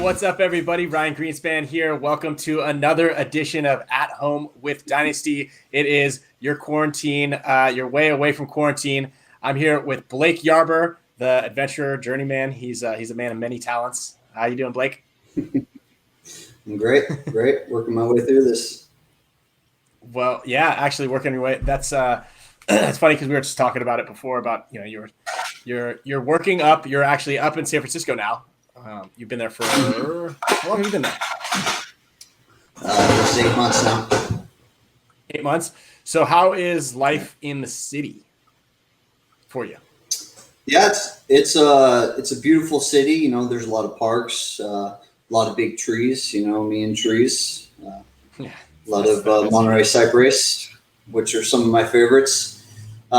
What's up, everybody? Ryan Greenspan here. Welcome to another edition of At Home with Dynasty. It is your quarantine. You're way away from quarantine. I'm here with Blake Yarber, the adventurer, journeyman. He's a man of many talents. How you doing, Blake? I'm great. Working my way through this. Well, yeah, actually working your way. That's it's funny because we were just talking about it before. About you're working up. You're actually up in San Francisco now. You've been there for how long have you been there? It's 8 months now. 8 months. So how is life in the city for you? Yeah, it's a beautiful city. You know, there's a lot of parks, a lot of big trees. You know, me and trees. A lot of Monterey cypress, which are some of my favorites. A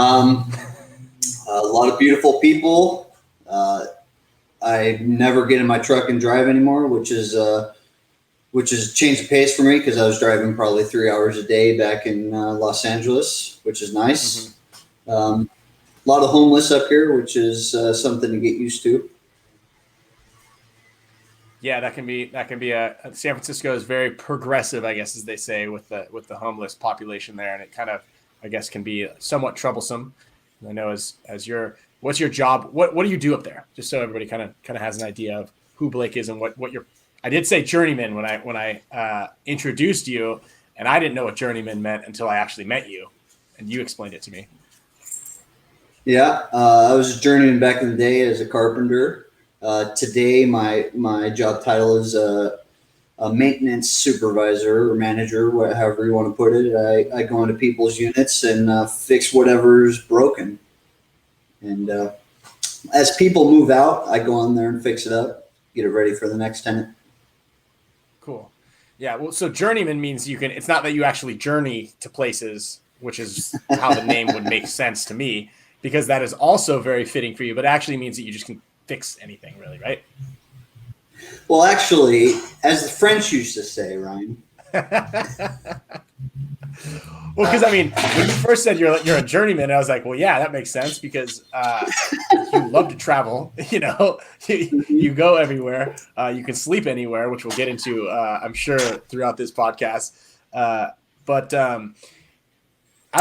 lot of beautiful people. I never get in my truck and drive anymore, which is changed the pace for me because I was driving probably 3 hours a day back in Los Angeles, which is nice. Mm-hmm. A lot of homeless up here, which is something to get used to. Yeah, that can be San Francisco is very progressive, I guess, as they say, with the homeless population there, and it kind of, I guess, can be somewhat troublesome. I know what's your job? What do you do up there? Just so everybody kind of has an idea of who Blake is and what your. I did say journeyman when I introduced you, and I didn't know what journeyman meant until I actually met you, and you explained it to me. Yeah, I was a journeyman back in the day as a carpenter. Today, my job title is a maintenance supervisor or manager, however you want to put it. I go into people's units and fix whatever's broken. And as people move out, I go on there and fix it up, get it ready for the next tenant. Cool. Yeah. Well, so journeyman means you can. It's not that you actually journey to places, which is how the name would make sense to me, because that is also very fitting for you. But it actually means that you just can fix anything, really, right? Well, actually, as the French used to say, Ryan. Well, because I mean, when you first said you're a journeyman, I was like, well, yeah, that makes sense because you love to travel. You know, you go everywhere. You can sleep anywhere, which we'll get into, I'm sure, throughout this podcast. But I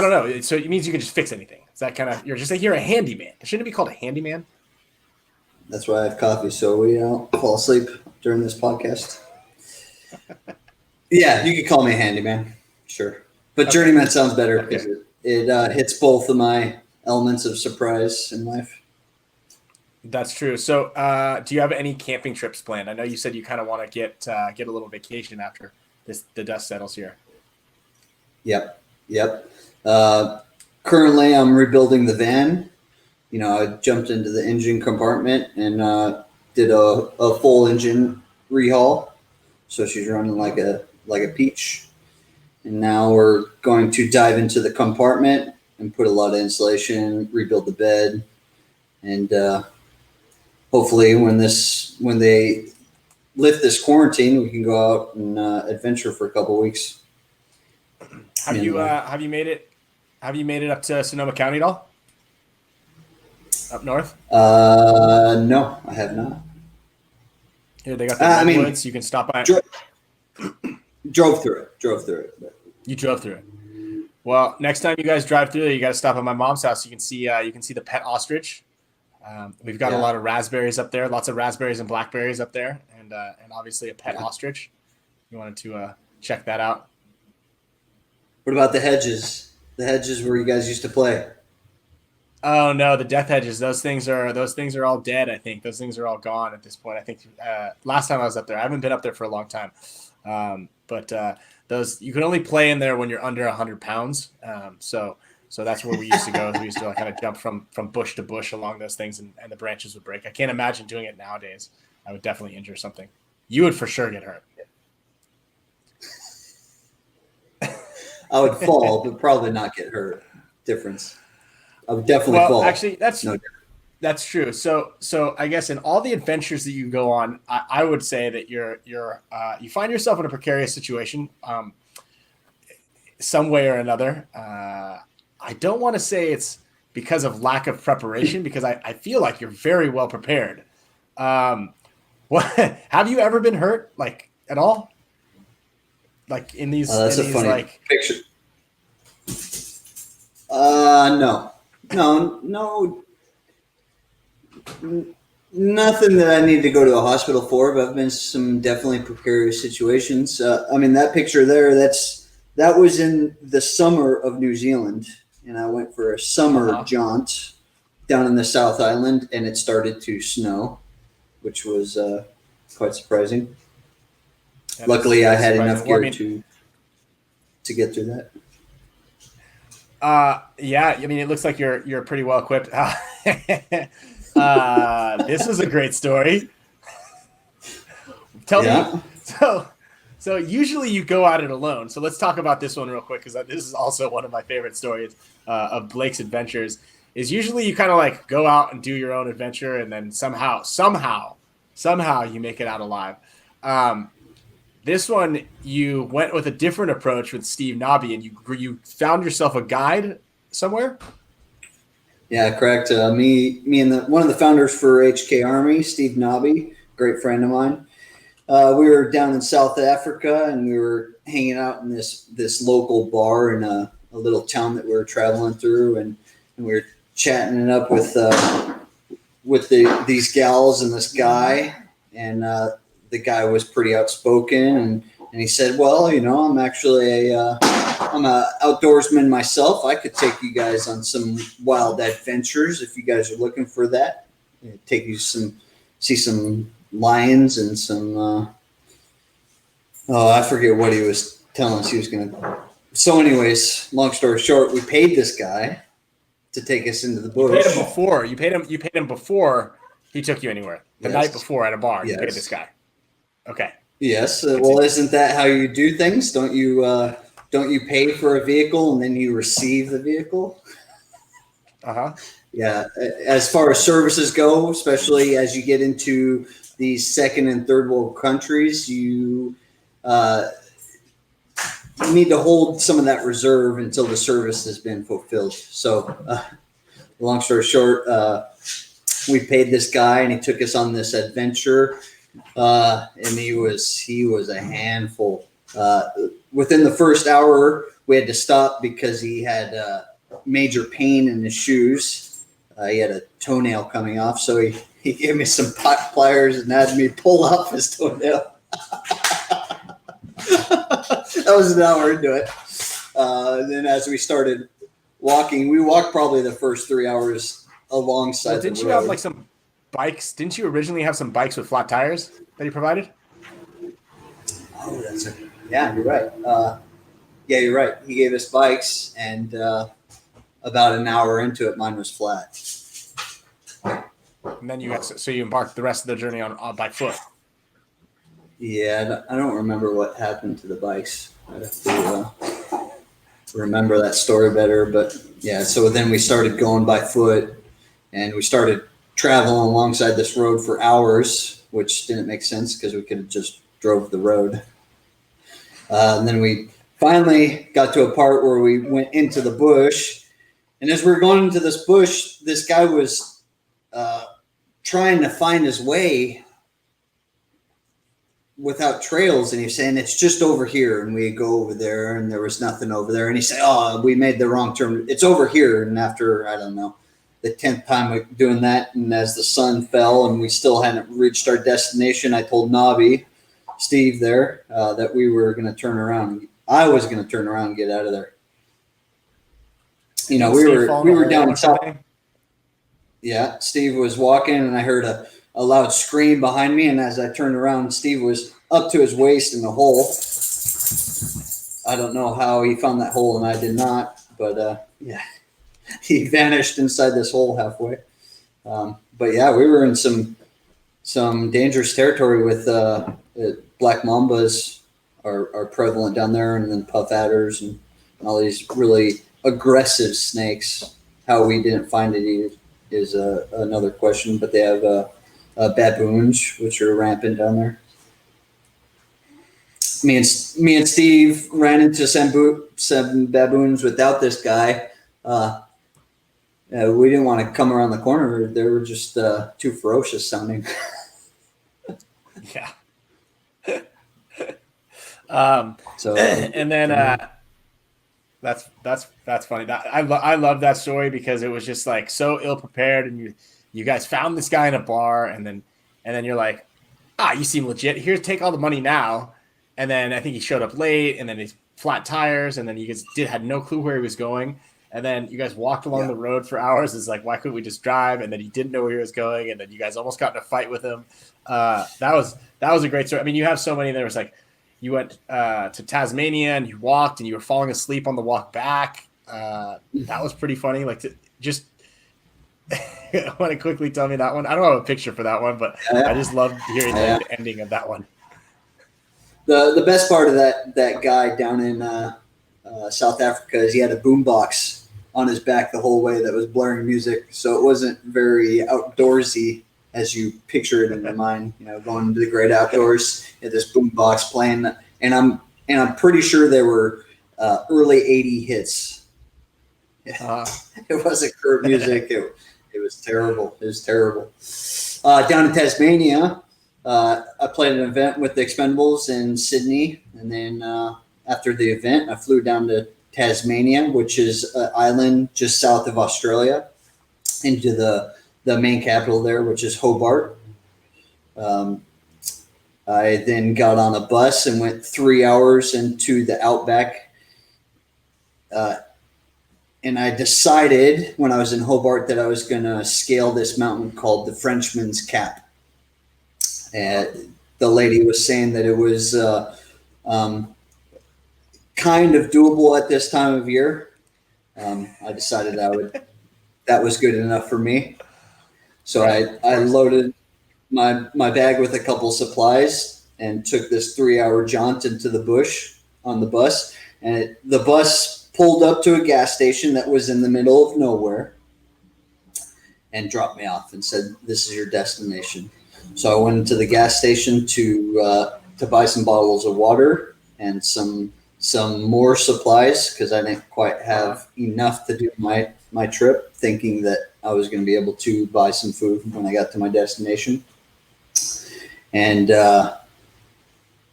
don't know. So it means you can just fix anything. Is that kind of you're a handyman? Shouldn't it be called a handyman? That's why I have coffee, so we don't fall asleep during this podcast. Yeah, you could call me a handyman, sure. But journeyman sounds better because it hits both of my elements of surprise in life. That's true. So do you have any camping trips planned? I know you said you kind of want to get a little vacation after the dust settles here. Yep. Currently, I'm rebuilding the van. You know, I jumped into the engine compartment and did a full engine rehaul. So she's running like a peach. And now we're going to dive into the compartment and put a lot of insulation, rebuild the bed, and hopefully when they lift this quarantine, we can go out and adventure for a couple of weeks. Have you made it up to Sonoma County at all? Up north? No, I have not. Here they got the redwoods. You can stop by. Drove through it. But. You drove through it. Well, next time you guys drive through there, you got to stop at my mom's house. You can see the pet ostrich. We've got a lot of raspberries up there, lots of raspberries and blackberries up there, and obviously a pet ostrich. You wanted to check that out. What about the hedges? The hedges where you guys used to play? Oh no, the death hedges. Those things are all dead. I think those things are all gone at this point. I think last time I was up there, I haven't been up there for a long time. But those you can only play in there when you're under 100 pounds. So that's where we used to go. We used to kind of jump from bush to bush along those things, and the branches would break. I can't imagine doing it nowadays. I would definitely injure something. You would for sure get hurt. I would fall, but probably not get hurt. Difference. I would definitely fall. Actually, that's true. So I guess in all the adventures that you go on, I would say that you find yourself in a precarious situation, some way or another. I don't want to say it's because of lack of preparation, because I feel like you're very well prepared. What have you ever been hurt like at all? Like in these, That's a funny like picture. No, no, no, nothing that I need to go to a hospital for. But I've been in some definitely precarious situations. I mean, that picture there, that was in the summer of New Zealand, and I went for a summer jaunt down in the South Island, and it started to snow, which was quite surprising. Luckily, I had enough gear to get through that. Yeah, I mean, it looks like you're pretty well equipped. This is a great story. Tell me. So usually you go at it alone. So let's talk about this one real quick, because this is also one of my favorite stories of Blake's adventures. Is usually you kind of like go out and do your own adventure, and then somehow you make it out alive. This one, you went with a different approach with Steve Nobby, and you found yourself a guide somewhere. Yeah, correct. Me and one of the founders for HK Army, Steve Nobby, great friend of mine. We were down in South Africa, and we were hanging out in this local bar in a little town that we were traveling through, and we were chatting it up with these gals and this guy, and the guy was pretty outspoken, and he said, well, I'm actually I'm an outdoorsman myself. I could take you guys on some wild adventures if you guys are looking for that. Take you see some lions and some I forget what he was telling us he was going to. So anyways, long story short, we paid this guy to take us into the bush. You paid him before. You paid him before he took you anywhere. The night before at a bar, you paid this guy. Okay. Yes. Well, isn't that how you do things? Don't you pay for a vehicle and then you receive the vehicle? Yeah. As far as services go, especially as you get into these second and third world countries, you need to hold some of that reserve until the service has been fulfilled. So, long story short, we paid this guy, and he took us on this adventure. And he was a handful. Within the first hour, we had to stop because he had major pain in his shoes. He had a toenail coming off, so he gave me some pot pliers and had me pull off his toenail. That was an hour into it. Then as we started walking, we walked probably the first 3 hours alongside the road. Didn't you have like some bikes? Didn't you originally have some bikes with flat tires that he provided? Oh, yeah, you're right. Yeah, you're right. He gave us bikes, and about an hour into it, mine was flat. And then you embarked the rest of the journey on by foot. Yeah, I don't remember what happened to the bikes. I'd have to remember that story better. But yeah, so then we started going by foot, and we started traveling alongside this road for hours, which didn't make sense because we could have just drove the road. And then we finally got to a part where we went into the bush. And as we were going into this bush, this guy was trying to find his way without trails. And he was saying, it's just over here. And we go over there, and there was nothing over there. And he said, oh, we made the wrong turn. It's over here. And after, I don't know, the 10th time doing that, and as the sun fell and we still hadn't reached our destination, I told Nobby, Steve there, that we were going to turn around. I was going to turn around and get out of there. We were down south. Yeah, Steve was walking, and I heard a loud scream behind me, and as I turned around, Steve was up to his waist in the hole. I don't know how he found that hole, and I did not, but yeah. He vanished inside this hole halfway. But yeah, we were in some dangerous territory with black mambas are prevalent down there, and then puff adders and all these really aggressive snakes. How we didn't find it is another question, but they have baboons, which are rampant down there. Me and Steve ran into some baboons without this guy. We didn't want to come around the corner. They were just too ferocious sounding. Yeah. So and then that's funny. I love that story because it was just like so ill prepared, and you guys found this guy in a bar, and then you're like, you seem legit. Here, take all the money now. And then I think he showed up late, and then he's flat tires, and then you guys had no clue where he was going. And then you guys walked along the road for hours. It's like, why couldn't we just drive? And then he didn't know where he was going, and then you guys almost got in a fight with him. That was a great story. I mean, you have so many. There was like, you went to Tasmania and you walked, and you were falling asleep on the walk back. That was pretty funny. Like, just want to quickly tell me that one? I don't have a picture for that one, but I just loved hearing the ending of that one. The best part of that guy down in South Africa is he had a boombox on his back the whole way that was blaring music, so it wasn't very outdoorsy as you picture it in your mind. You know, going into the great outdoors, at this boombox playing, and I'm pretty sure they were early '80s hits. It wasn't current music. It was terrible. It was terrible. Down in Tasmania, I played an event with the Expendables in Sydney, and then after the event, I flew down to Tasmania, which is an island just south of Australia, into the main capital there, which is Hobart. I then got on a bus and went 3 hours into the outback. And I decided when I was in Hobart that I was going to scale this mountain called the Frenchman's Cap. And the lady was saying that it was kind of doable at this time of year. I decided that was good enough for me. So I loaded my bag with a couple supplies and took this 3-hour jaunt into the bush on the bus. And the bus pulled up to a gas station that was in the middle of nowhere and dropped me off and said, "This is your destination." So I went into the gas station to buy some bottles of water and some more supplies because I didn't quite have enough to do my trip, thinking that I was going to be able to buy some food when I got to my destination. And I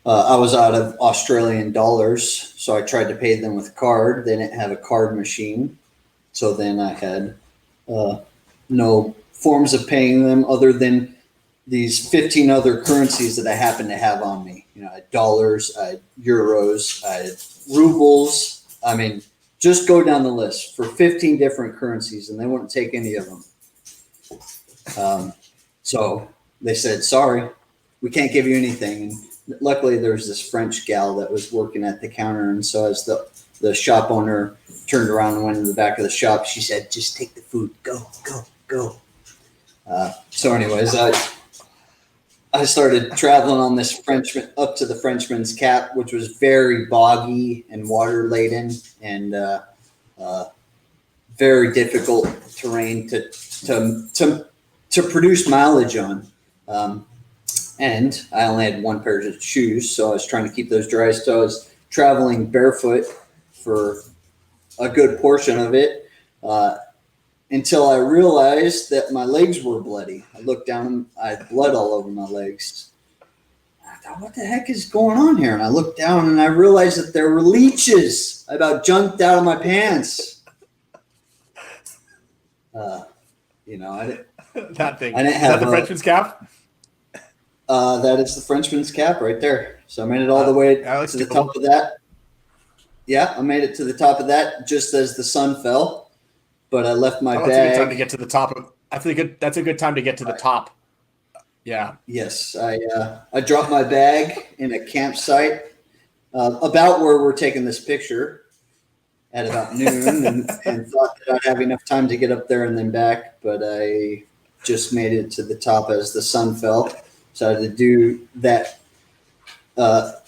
was out of Australian dollars, so I tried to pay them with a card. They didn't have a card machine, so then I had no forms of paying them other than these 15 other currencies that I happened to have on me. You know, I had dollars, I had euros, I had rubles. I mean, just go down the list for 15 different currencies, and they wouldn't take any of them. So they said, "Sorry, we can't give you anything." And luckily, there was this French gal that was working at the counter, and so as the shop owner turned around and went in the back of the shop, she said, "Just take the food. Go, go, go." So anyways, I started traveling on this Frenchman up to the Frenchman's Cap, which was very boggy and water laden and very difficult terrain to produce mileage on. And I only had one pair of shoes, so I was trying to keep those dry. So I was traveling barefoot for a good portion of it until I realized that my legs were bloody. I looked down and I had blood all over my legs. I thought, what the heck is going on here? And I looked down and I realized that there were leeches. I about jumped out of my pants. You know, I didn't. That thing. I didn't Is have that the Frenchman's Cap? That is the Frenchman's Cap right there. So I made it all the way to the top of that. Yeah, I made it to the top of that just as the sun fell. But I left my bag. That's a good time to get to the top of. I think that's a good time to get to the top. Yeah. Yes, I dropped my bag in a campsite about where we're taking this picture at about noon, and thought that I'd have enough time to get up there and then back. But I just made it to the top as the sun fell. So I had to do that, the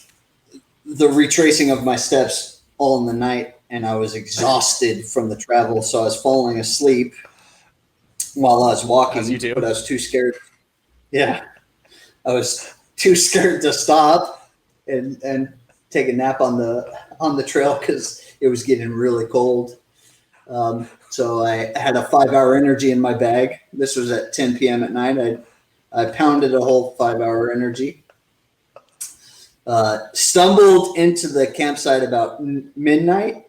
retracing of my steps all in the night, and I was exhausted from the travel. So I was falling asleep while I was walking, as you do. But I was too scared. Yeah, I was too scared to stop and take a nap on the trail because it was getting really cold. So I had a 5-hour energy in my bag. This was at 10 p.m. at night. I pounded a whole 5-hour energy, Stumbled into the campsite about midnight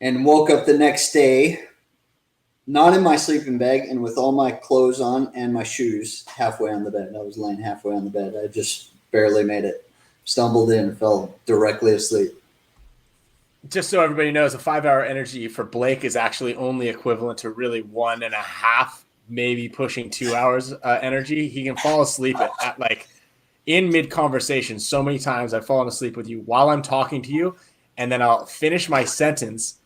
and woke up the next day, not in my sleeping bag and with all my clothes on and my shoes halfway on the bed. I was laying halfway on the bed. I just barely made it. Stumbled in and fell directly asleep. Just so everybody knows, a 5-hour energy for Blake is actually only equivalent to really 1.5, maybe pushing 2 hours energy. He can fall asleep at like in mid conversation. So many times I've fallen asleep with you while I'm talking to you, and then I'll finish my sentence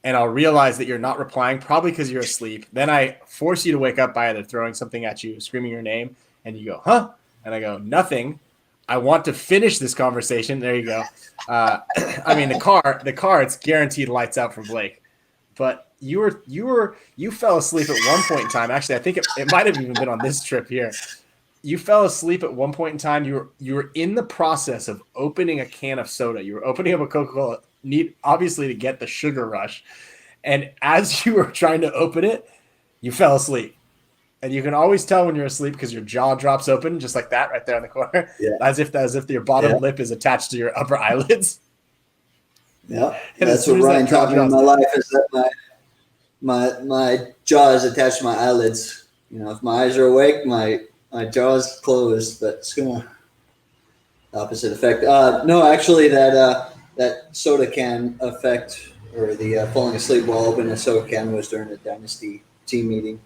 and I'll realize that you're not replying, probably because you're asleep. Then I force you to wake up by either throwing something at you, screaming your name, and you go, huh? And I go, nothing. I want to finish this conversation. There you go. I mean, the car, it's guaranteed lights out for Blake. But you fell asleep at one point in time. Actually, I think it might have even been on this trip here. You fell asleep at one point in time. You were in the process of opening a can of soda. You were opening up a Coca-Cola, obviously to get the sugar rush. And as you were trying to open it, you fell asleep. And you can always tell when you're asleep because your jaw drops open just like that right there in the corner, as if your bottom lip is attached to your upper eyelids. Yeah, that's what Ryan taught me in my life, is that my jaw is attached to my eyelids. You know, if my eyes are awake, my jaw is closed, but it's gonna opposite effect. No, actually, that soda can effect, or the falling asleep while opening a soda can, was during the Dynasty team meeting.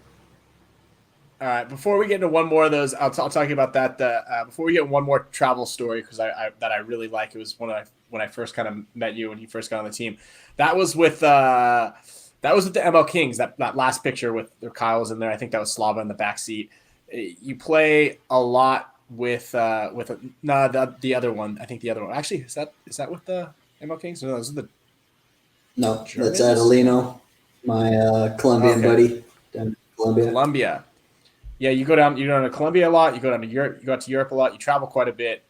All right. Before we get into one more of those, I'll talk to you about that. Before we get one more travel story, because I really like, it was when I first kind of met you when you first got on the team. That was with the ML Kings. That last picture with Kyle's in there. I think that was Slava in the back seat. You play a lot with the other one. I think the other one. Actually, is that with the ML Kings? No, those are the. No, Germans? That's Adelino, my Colombian buddy down in Colombia. Yeah, you go down to Colombia a lot. You go down to Europe. You go out to Europe a lot. You travel quite a bit.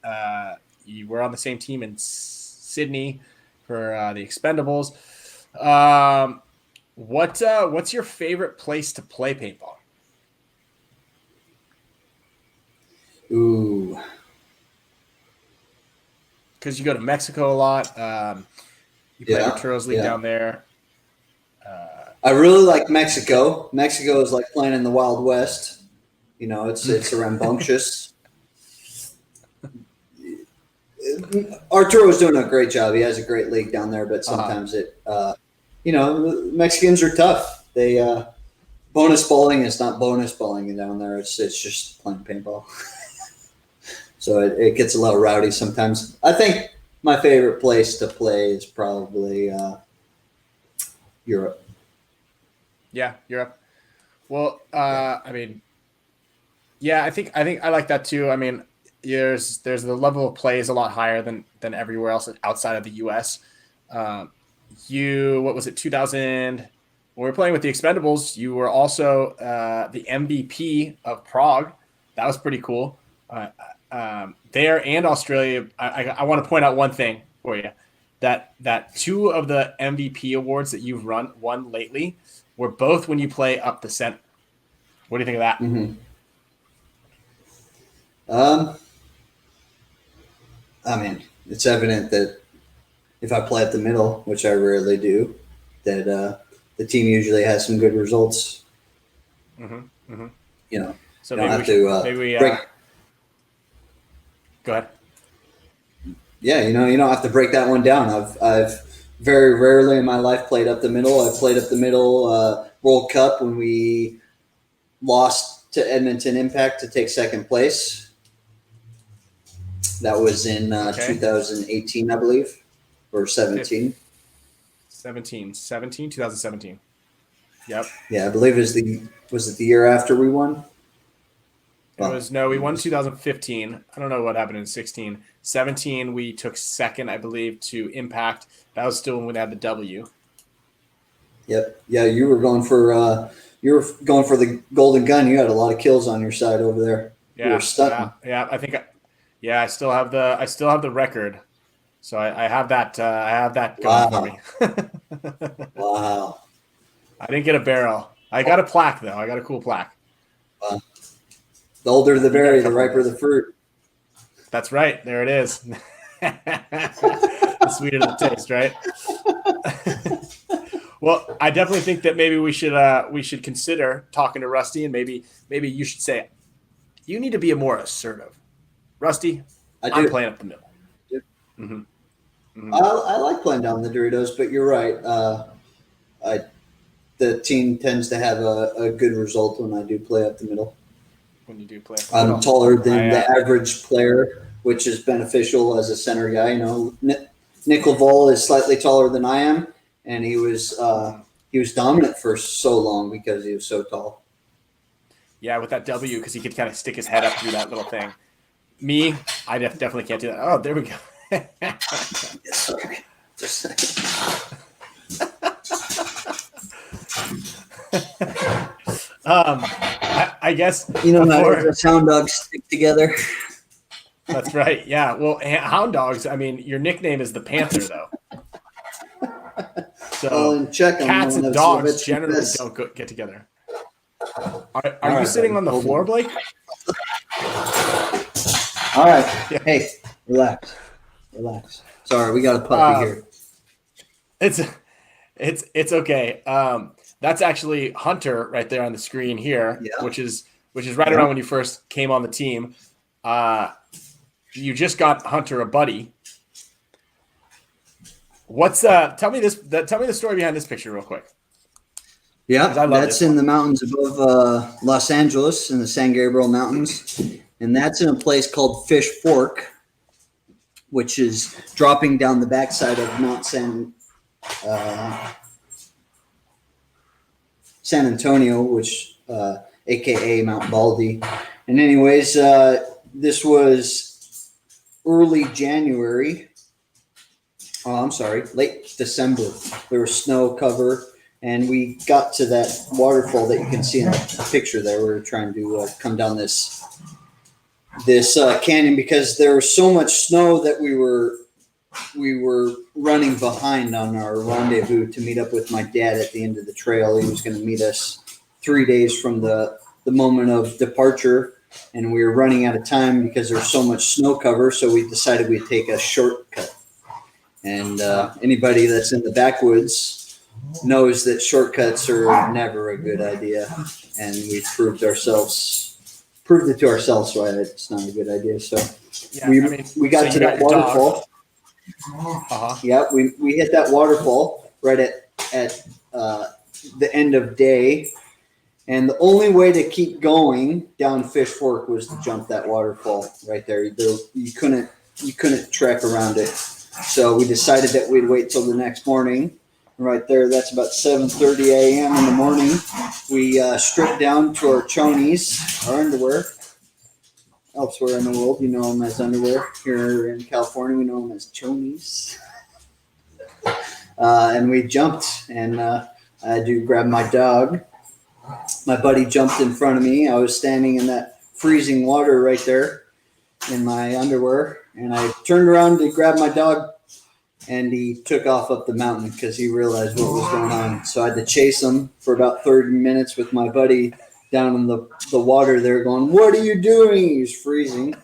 You were on the same team in Sydney for the Expendables. What's your favorite place to play paintball? Ooh, because you go to Mexico a lot. You play Arturo's League down there. I really like Mexico. Mexico is like playing in the Wild West. You know, it's rambunctious. Arturo's doing a great job. He has a great league down there, but sometimes Mexicans are tough. They bonus bowling is not bonus bowling down there. It's just playing paintball. So it gets a little rowdy sometimes. I think my favorite place to play is probably Europe. Yeah, Europe. Well, I mean, yeah, I think I like that too. I mean, there's the level of play is a lot higher than everywhere else outside of the U.S. What was it, 2000? When we were playing with the Expendables, you were also the MVP of Prague. That was pretty cool. There and Australia, I want to point out one thing for you, that two of the MVP awards that you've won lately were both when you play up the center. What do you think of that? Mm-hmm. I mean, it's evident that if I play at the middle, which I rarely do, that the team usually has some good results. Mm-hmm. Mm-hmm. You know, so you don't have to break. Go ahead. Yeah, you don't have to break that one down. I've very rarely in my life played up the middle. I played up the middle World Cup when we lost to Edmonton Impact to take second place. That was in 2018, I believe, or 17. 2017. Yep. Yeah, I believe was it the year after we won? We won 2015. I don't know what happened in 16. 17, we took second, I believe, to Impact. That was still when we had the W. Yep. Yeah, you were going for the golden gun. You had a lot of kills on your side over there. Yeah. You were stunting. Yeah. I think. I still have the record. So I have that. I have that going for me. Wow. I didn't get a barrel. I got a plaque though. I got a cool plaque. The older the berry, the riper the fruit. That's right. There it is. The sweeter the taste, right? Well, I definitely think that maybe we should consider talking to Rusty, and maybe you should say you need to be more assertive. Rusty, I I'm do. playing up the middle. Mm-hmm. I like playing down the Doritos, but you're right. I the team tends to have a good result when I do play up the middle. When you do play up the I'm middle, taller than the average player, which is beneficial as a center guy. You know, Nick Laval is slightly taller than I am, and he was dominant for so long because he was so tall. Yeah, with that W, because he could kind of stick his head up through that little thing. Me, I definitely can't do that. Oh, there we go. Sorry. Just a second. I guess you know how the hound dogs stick together. That's right. Yeah. Well, hound dogs. I mean, your nickname is the Panther, though. So cats and dogs generally don't get together. Are you sitting on the floor, Blake? All right. Yeah. Hey, relax. Sorry, we got a puppy here. It's okay. That's actually Hunter right there on the screen here, which is right around when you first came on the team. You just got Hunter a buddy. Tell me the story behind this picture real quick. Yeah, that's in the mountains above Los Angeles in the San Gabriel Mountains. And that's in a place called Fish Fork, which is dropping down the backside of Mount San Antonio, which aka Mount Baldy. And anyways, this was early January. Oh, I'm sorry, late December. There was snow cover, and we got to that waterfall that you can see in the picture there. We were trying to come down this canyon because there was so much snow that we were running behind on our rendezvous to meet up with my dad at the end of the trail. He was going to meet us 3 days from the moment of departure, and we were running out of time because there's so much snow cover. So we decided we'd take a shortcut. And anybody that's in the backwoods knows that shortcuts are never a good idea, and we proved it to ourselves why it's not a good idea. So we got to that waterfall. Yeah, we hit that waterfall right at the end of day, and the only way to keep going down Fish Fork was to jump that waterfall right there. You couldn't trek around it. So we decided that we'd wait till the next morning. Right there, that's about 7:30 a.m. in the morning. We stripped down to our chonies, our underwear. Elsewhere in the world, you know them as underwear. Here in California, we know them as chonies. And we jumped, and I had to grab my dog. My buddy jumped in front of me. I was standing in that freezing water right there in my underwear, and I turned around to grab my dog, and he took off up the mountain because he realized what was going on. So I had to chase him for about 30 minutes with my buddy down in the water there going, "What are you doing?" He's freezing.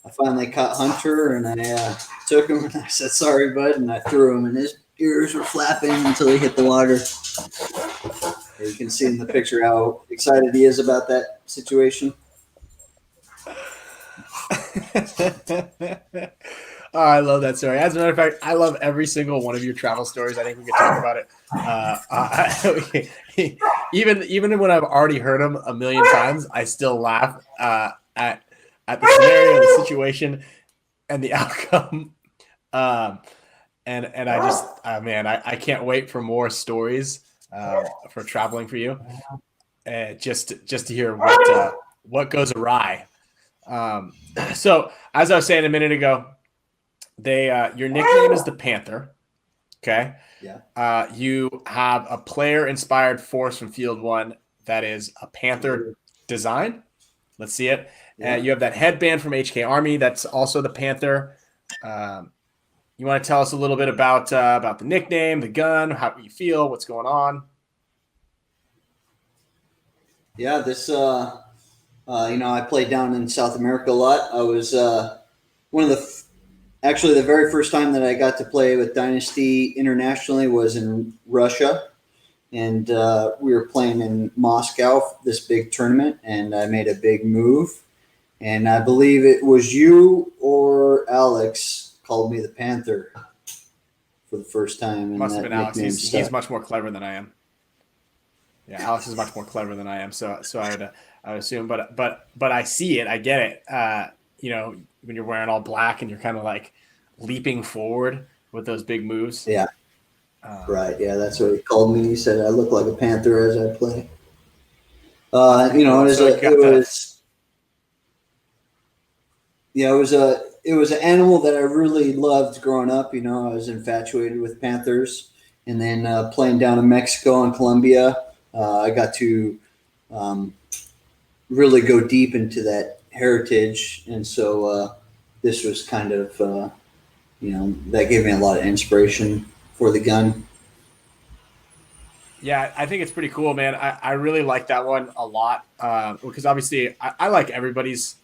I finally caught Hunter, and I took him, and I said, "Sorry, bud," and I threw him, and his ears were flapping until he hit the water. You can see in the picture how excited he is about that situation. Oh, I love that story. As a matter of fact, I love every single one of your travel stories. I think we could talk about it. Even when I've already heard them a million times, I still laugh at the scenario, the situation, and the outcome. And I just, man, I can't wait for more stories for traveling for you. Just to hear what goes awry. So as I was saying a minute ago, your nickname is the Panther. Okay. Yeah. You have a player-inspired force from Field 1 that is a Panther design. Let's see it. Yeah. You have that headband from HK Army that's also the Panther. You want to tell us a little bit about the nickname, the gun, how you feel, what's going on? Yeah, this I played down in South America a lot. I was one of the Actually, the very first time that I got to play with Dynasty internationally was in Russia. And we were playing in Moscow, this big tournament, and I made a big move. And I believe it was you or Alex called me the Panther for the first time. And Must have that been Alex. nickname He's stuck. much more clever than I am. Yeah, Alex is much more clever than I am. So I would assume, but I see it. I get it. You know, when you're wearing all black and you're kind of like leaping forward with those big moves. Yeah. Right. Yeah, that's what he called me. He said I look like a panther as I play. You know, Cool. So it was an animal that I really loved growing up. You know, I was infatuated with panthers, and then playing down in Mexico and Colombia, I got to really go deep into that heritage, and so this was kind of you know, that gave me a lot of inspiration for the gun. Yeah, I think it's pretty cool, man. I really like that one a lot because obviously I like everybody's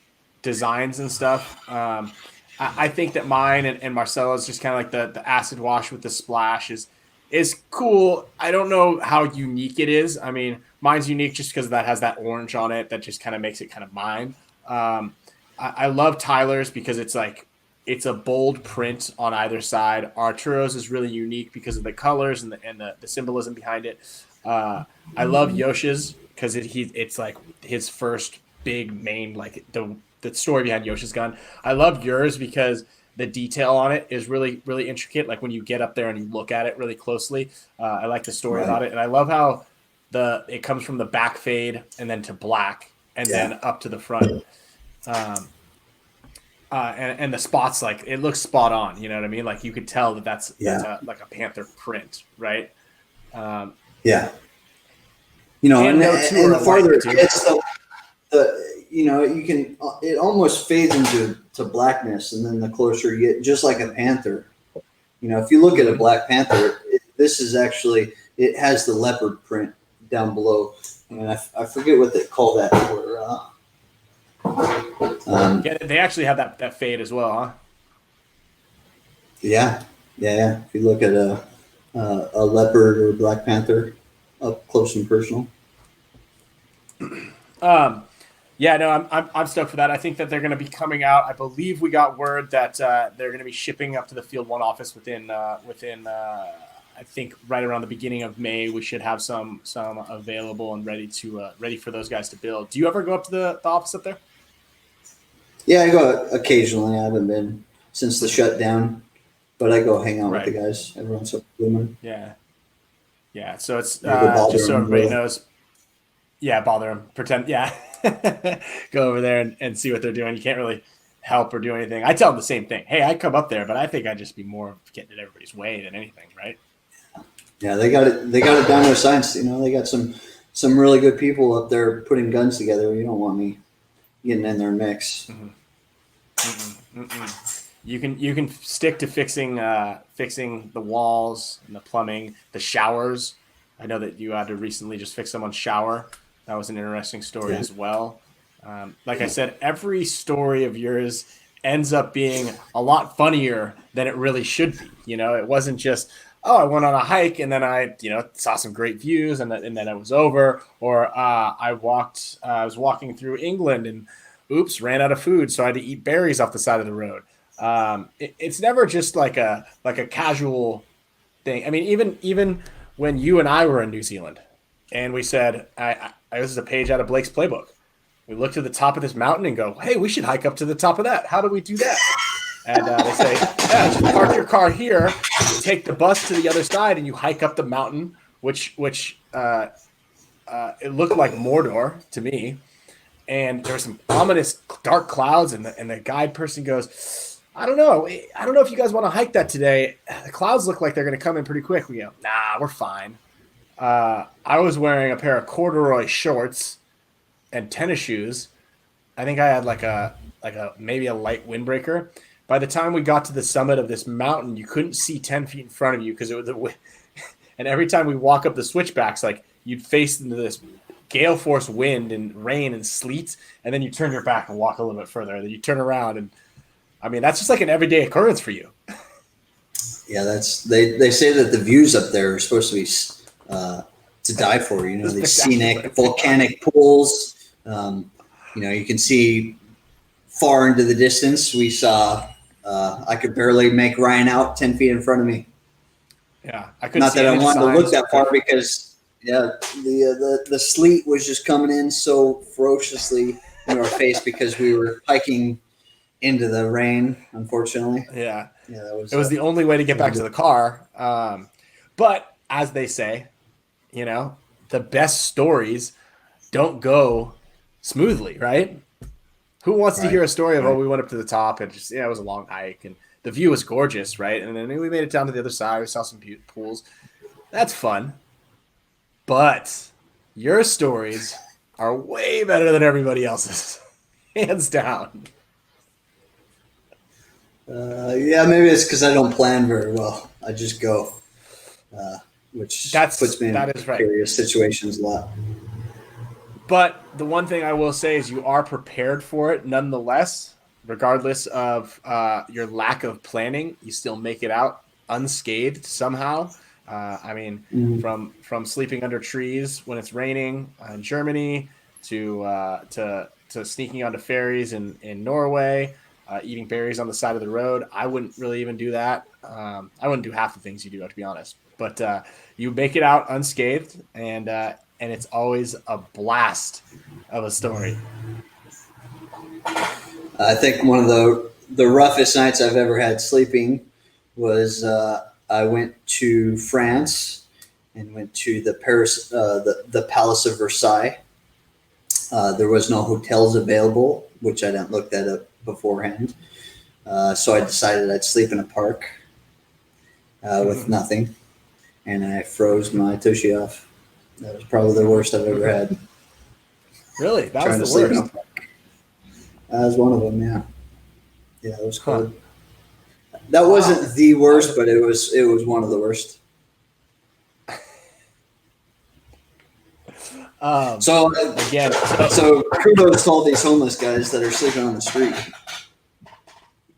designs and stuff. I think that mine and Marcelo's just kind of like the acid wash with the splash is cool. I don't know how unique it is. I mean, mine's unique just because that has that orange on it that just kind of makes it kind of mine. I love Tyler's because it's like it's a bold print on either side. Arturo's is really unique because of the colors and the symbolism behind it. I love Yoshi's because it's like his first big main, like the story behind Yoshi's gun. I love yours because the detail on it is really, really intricate. Like when you get up there and you look at it really closely, I like the story about it. And I love how it comes from the back fade and then to black and then up to the front. And the spots, like it looks spot on. You know what I mean? Like you could tell that's like a Panther print, right? Yeah. You know, and the farther it gets, you know, you can, it almost fades into blackness, and then the closer you get, just like a panther. You know, if you look at a black panther, this is actually, it has the leopard print down below, and I forget what they call that for. Yeah, they actually have that fade as well, huh? Yeah. If you look at a leopard or a black panther up close and personal. Yeah, no, I'm stoked for that. I think that they're going to be coming out. I believe we got word that they're going to be shipping up to the Field 1 office within I think right around the beginning of May. We should have some available and ready for those guys to build. Do you ever go up to the office up there? Yeah, I go occasionally. I haven't been since the shutdown, but I go hang out with the guys every once in a while. Yeah. So it's just so everybody knows. Yeah, bother them. Pretend. Yeah, go over there and see what they're doing. You can't really help or do anything. I tell them the same thing. Hey, I come up there, but I think I'd just be more getting in everybody's way than anything, right? Yeah, they got it. They got it down to a science. You know, they got some really good people up there putting guns together. You don't want me getting in their mix. You can stick to fixing the walls and the plumbing, the showers. I know that you had to recently just fix someone's shower. That was an interesting story as well. Like I said, every story of yours ends up being a lot funnier than it really should be. You know, it wasn't just, oh, I went on a hike and then I, saw some great views and then it was over. Or I was walking through England and oops, ran out of food. So I had to eat berries off the side of the road. It's never just like a casual thing. I mean, even when you and I were in New Zealand and we said, this is a page out of Blake's playbook. We look to the top of this mountain and go, hey, we should hike up to the top of that. How do we do that? And they say, just park your car here, take the bus to the other side, and you hike up the mountain, which it looked like Mordor to me. And there were some ominous dark clouds, and the guide person goes, I don't know if you guys want to hike that today. The clouds look like they're going to come in pretty quick. We go, nah, we're fine. I was wearing a pair of corduroy shorts and tennis shoes. I think I had like a maybe a light windbreaker. By the time we got to the summit of this mountain, you couldn't see 10 feet in front of you because it was and every time we walk up the switchbacks, like you'd face into this gale force wind and rain and sleet, and then you turn your back and walk a little bit further. Then you turn around and I mean, that's just like an everyday occurrence for you. Yeah, they say that the views up there are supposed to be to die for. You know, these scenic volcanic pools. You know, you can see far into the distance. We saw. I could barely make Ryan out 10 feet in front of me. Yeah, I couldn't. Not that I wanted to look that far because the sleet was just coming in so ferociously in our face because we were hiking into the rain. Unfortunately, yeah, it was the only way to get back to the car. But as they say, you know, the best stories don't go smoothly, right? Who wants to hear a story of, we went up to the top and just, it was a long hike and the view was gorgeous, right? And then we made it down to the other side. We saw some pools. That's fun. But your stories are way better than everybody else's. Hands down. Yeah, maybe it's because I don't plan very well. I just go, which puts me in precarious situations a lot. But the one thing I will say is you are prepared for it nonetheless, regardless of your lack of planning. You still make it out unscathed somehow. I mean, from sleeping under trees when it's raining in Germany to sneaking onto ferries in Norway, eating berries on the side of the road. I wouldn't really even do that. I wouldn't do half the things you do, to be honest. But you make it out unscathed, and it's always a blast of a story. I think one of the roughest nights I've ever had sleeping was I went to France and went to the Palace of Versailles. There was no hotels available, which I didn't look that up beforehand. So I decided I'd sleep in a park with nothing, and I froze my tushy off. That was probably the worst I've ever had. Really? That was the worst? That was one of them, yeah. Yeah, it was cold. That wasn't the worst, but it was one of the worst. So kudos to all these homeless guys that are sleeping on the street.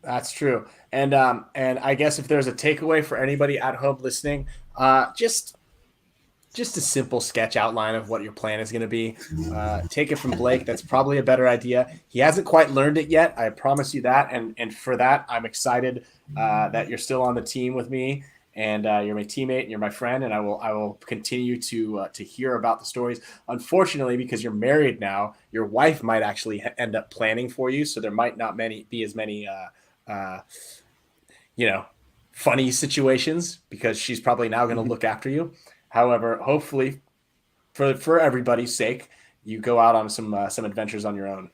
That's true. And I guess if there's a takeaway for anybody at home listening, just a simple sketch outline of what your plan is going to be. Take it from Blake. That's probably a better idea. He hasn't quite learned it yet. I promise you that. And for that, I'm excited that you're still on the team with me, and you're my teammate and you're my friend. And I will continue to hear about the stories. Unfortunately, because you're married now, your wife might actually end up planning for you. So there might not be as many, funny situations because she's probably now going to look after you. However, hopefully, for everybody's sake, you go out on some adventures on your own.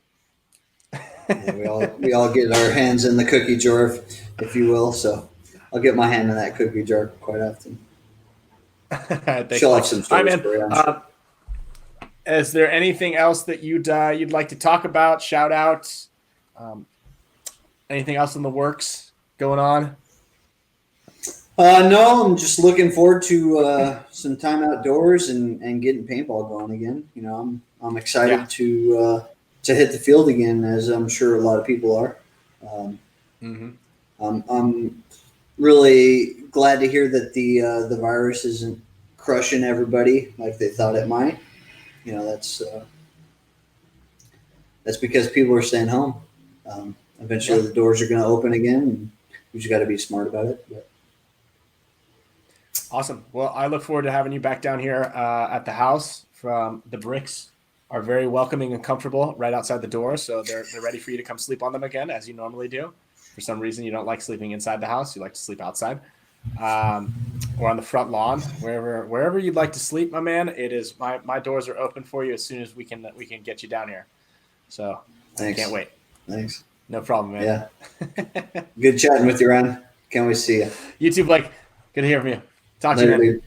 Yeah, we all get our hands in the cookie jar, if you will. So I'll get my hand in that cookie jar quite often. She'll have some stories for you, I'm sure. Is there anything else that you'd like to talk about? Shout out. Anything else in the works going on? No, I'm just looking forward to some time outdoors and getting paintball going again. You know, I'm excited to hit the field again, as I'm sure a lot of people are. I'm really glad to hear that the virus isn't crushing everybody like they thought it might. You know, that's because people are staying home. Eventually, the doors are going to open again, and we just got to be smart about it. But. Awesome. Well, I look forward to having you back down here at the house. From the bricks are very welcoming and comfortable right outside the door, so they're ready for you to come sleep on them again, as you normally do. For some reason, you don't like sleeping inside the house; you like to sleep outside, or on the front lawn, wherever you'd like to sleep, my man. It is my doors are open for you as soon as we can get you down here. So thanks. I can't wait. Thanks. No problem, man. Yeah. Good chatting with you, Ryan. Can't wait to see you. You too, Blake. Good to hear from you. Talk to you, man.